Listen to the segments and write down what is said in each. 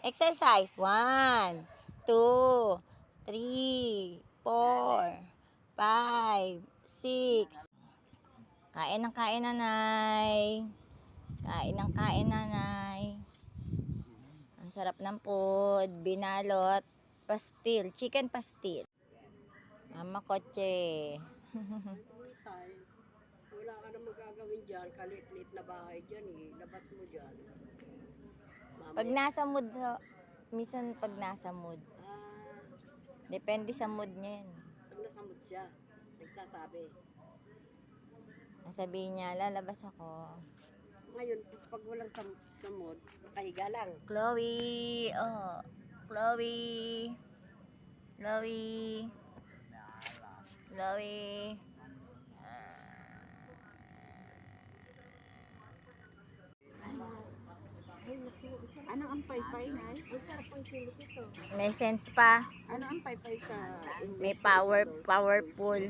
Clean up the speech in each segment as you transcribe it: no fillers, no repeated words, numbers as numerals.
Exercise. 1, 2, 3, 4, 5, 6. Kain ng kain, nanay. Kain ng kain, nanay. Ang sarap ng food. Binalot. Pastil. Chicken pastil. Mama Kotse. Wala ka na magagawin dyan. Kalit-lit na bahay dyan eh. Labas mo dyan. Pag nasa mood, minsan pag nasa mood. Depende sa mood niya yan. Pag nasa mood siya, nagsasabi. Sabihin niya, lalabas ako. Ngayon, pag walang sa mood, nakahiga lang. Chloe, oh. Chloe. Chloe. Chloe. Ano ang paypay, Nay? Ang sarap ang silip ito. May sense pa. Ano ang paypay sa English? May powerful.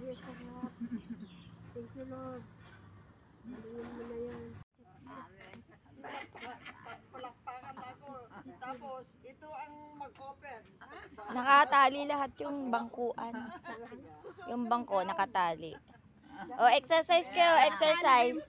Yes, sarap. Thank you, Lord. Maluin mo na yan. Palakpakan ako. Tapos, ito ang mag-open. Nakatali lahat yung bangkuan. Yung bangko nakatali. O, exercise kayo, exercise.